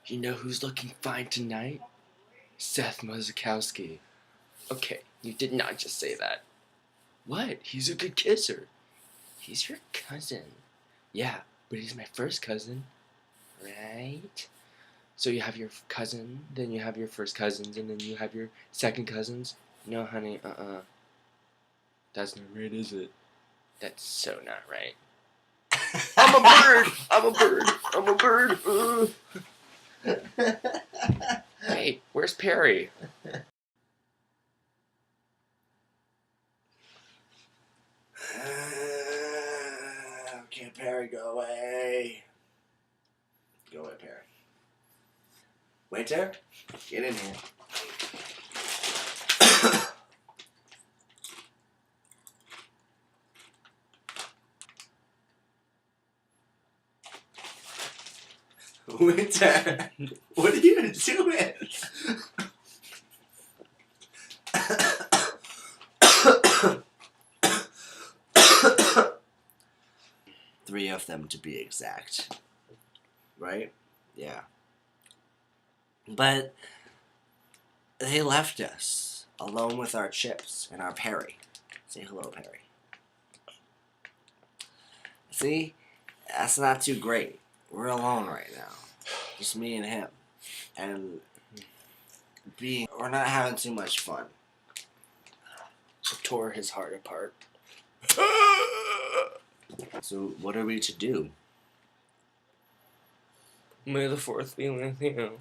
You know who's looking fine tonight? Seth Muzikowski. Okay, you did not just say that. What? He's a good kisser. He's your cousin. Yeah, but he's my first cousin. Right? So you have your cousin, then you have your first cousins, and then you have your second cousins. No, honey, That's not right, is it? That's so not right. I'm a bird! I'm a bird! I'm a bird! Hey, where's Perry? Okay, Perry, go away. Go away, Perry. Waiter, get in here. Waiter, what are you doing? Three of them to be exact. Right? Yeah. But they left us alone with our chips and our Perry. Say hello, Perry. See? That's not too great. We're alone right now. Just me and him. And we're not having too much fun. It tore his heart apart. So what are we to do? May the 4th be with you.